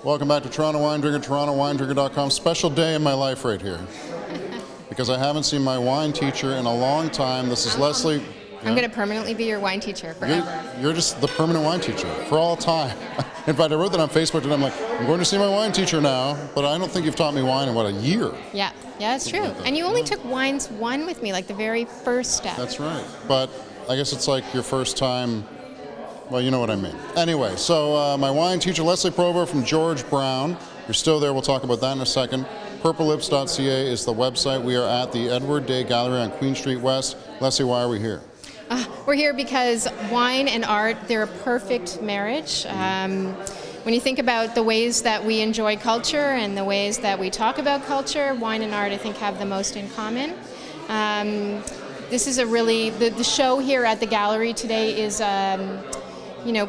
Welcome back to Toronto Wine Drinker, TorontoWineDrinker.com. Special day in my life right here. Because I haven't seen my wine teacher in a long time. This is Lesley. I'm going to permanently be your wine teacher forever. You're just the permanent wine teacher for all time. In fact, I wrote that on Facebook and I'm like, I'm going to see my wine teacher now, but I don't think you've taught me wine in, what, a year? Yeah, that's true. And you only took Wines 1 with me, like the very first step. That's right. But I guess it's like your first time, well, you know what I mean. Anyway, so my wine teacher, Lesley Provost from George Brown. You're still there. We'll talk about that in a second. purplelips.ca is the website. We are at the Edward Day Gallery on Queen Street West. Lesley, why are we here? We're here because wine and art, they're a perfect marriage. When you think about the ways that we enjoy culture and the ways that we talk about culture, wine and art, I think, have the most in common. This is a really, the show here at the gallery today is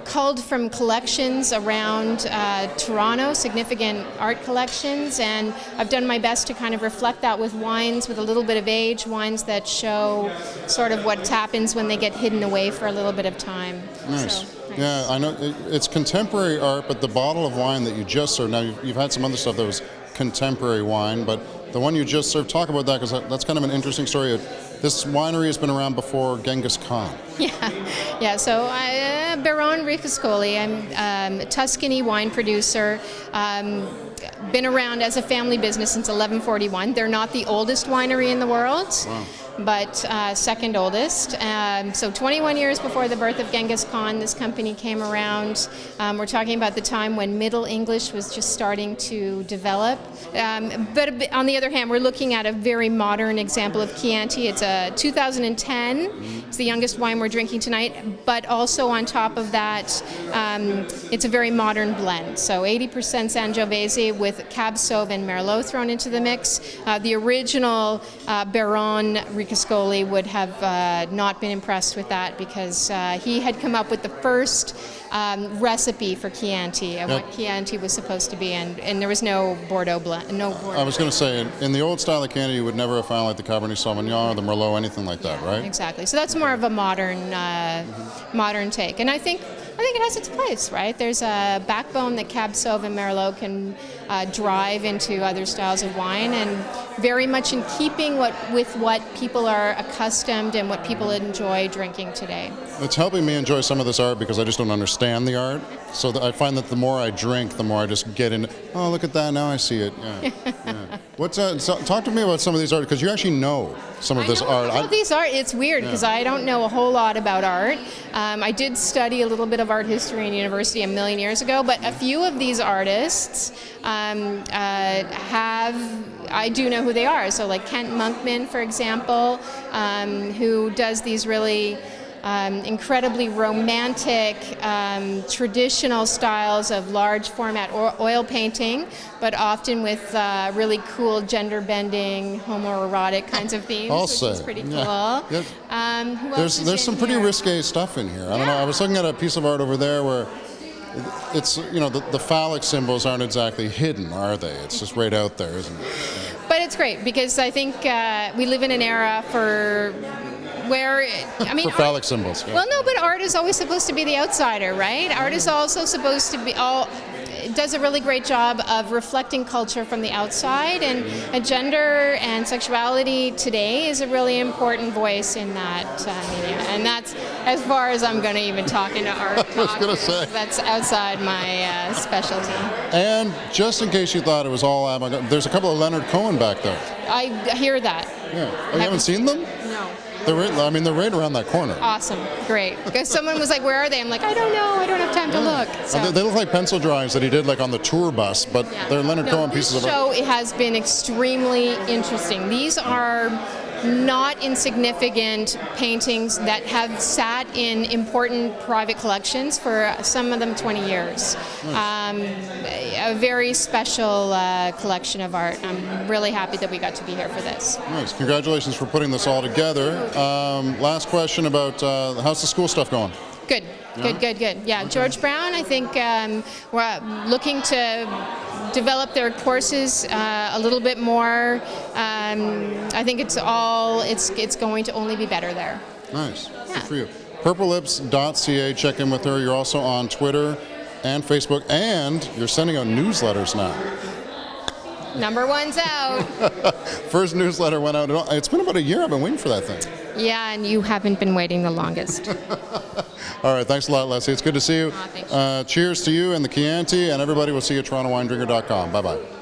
culled from collections around Toronto, significant art collections, and I've done my best to kind of reflect that with wines with a little bit of age, wines that show sort of what happens when they get hidden away for a little bit of time. Nice. So, nice. Yeah, I know it's contemporary art, but the bottle of wine that you just served, now you've had some other stuff that was contemporary wine, but the one you just served, talk about that, because that's kind of an interesting story. This winery has been around before Genghis Khan. Yeah. So Baron Ricascoli. I'm a Tuscany wine producer. Been around as a family business since 1141. They're not the oldest winery in the world. Wow. But second oldest. So 21 years before the birth of Genghis Khan, this company came around. We're talking about the time when Middle English was just starting to develop. But on the other hand, we're looking at a very modern example of Chianti. It's a 2010. It's the youngest wine we're drinking tonight. But also on top of that, it's a very modern blend. So 80% Sangiovese with Cab Sauv and Merlot thrown into the mix. The original Baron Ricascoli would have not been impressed with that because he had come up with the first recipe for Chianti and what Chianti was supposed to be, and there was no Bordeaux blend. I was going to say, in the old style of Chianti, you would never have found like the Cabernet Sauvignon or the Merlot, anything like that, right? Exactly. So that's more of a modern take, and I think it has its place, right? There's a backbone that Cab Sauv and Merlot can drive into other styles of wine, and very much in keeping with what people are accustomed and what people enjoy drinking today. It's helping me enjoy some of this art because I just don't understand the art. So I find that the more I drink, the more I just get in. Oh, look at that! Now I see it. Yeah. What's talk to me about some of these art, because you actually know some of this art. It's weird because I don't know a whole lot about art. I did study a little bit of art history in university a million years ago, but a few of these artists I do know who they are. So like Kent Monkman, for example, who does these really incredibly romantic, traditional styles of large format oil painting, but often with really cool gender-bending, homoerotic kinds of themes, which is pretty cool. Yeah. There's some pretty risque stuff in here. I don't know. I was looking at a piece of art over there where it's, the phallic symbols aren't exactly hidden, are they? It's just right out there, isn't it? But it's great because I think we live in an era for phallic symbols. Yeah. Well, no, but art is always supposed to be the outsider, right? Art is also supposed to be does a really great job of reflecting culture from the outside, and gender and sexuality today is a really important voice in that media. And that's as far as I'm going to even talk into art. I was going to say. That's outside my specialty. And just in case you thought it was all avant-garde, there's a couple of Leonard Cohen back there. I hear that. Yeah. You haven't seen them? No. They're right around that corner. Awesome. Great. Because someone was like, where are they? I'm like, I don't know. I don't have time to look. So. They look like pencil drawings that he did like on the tour bus, but they're Leonard Cohen pieces of art. This show has been extremely interesting. These are not insignificant paintings that have sat in important private collections for some of them 20 years. A very special collection of art. I'm really happy that we got to be here for this. Nice. Congratulations for putting this all together. Last question about how's the school stuff going? Good. Yeah, George Brown, I think we're looking to develop their courses a little bit more. I think it's going to only be better there. Nice. Good for you. purplelips.ca, check in with her. You're also on Twitter and Facebook, and you're sending out newsletters now. Number one's out. First newsletter went out. It's been about a year. I've been waiting for that thing. Yeah, and you haven't been waiting the longest. All right, thanks a lot, Lesley. It's good to see you. Thank you. Cheers to you and the Chianti, and everybody. We'll see you at TorontoWineDrinker.com. Bye-bye.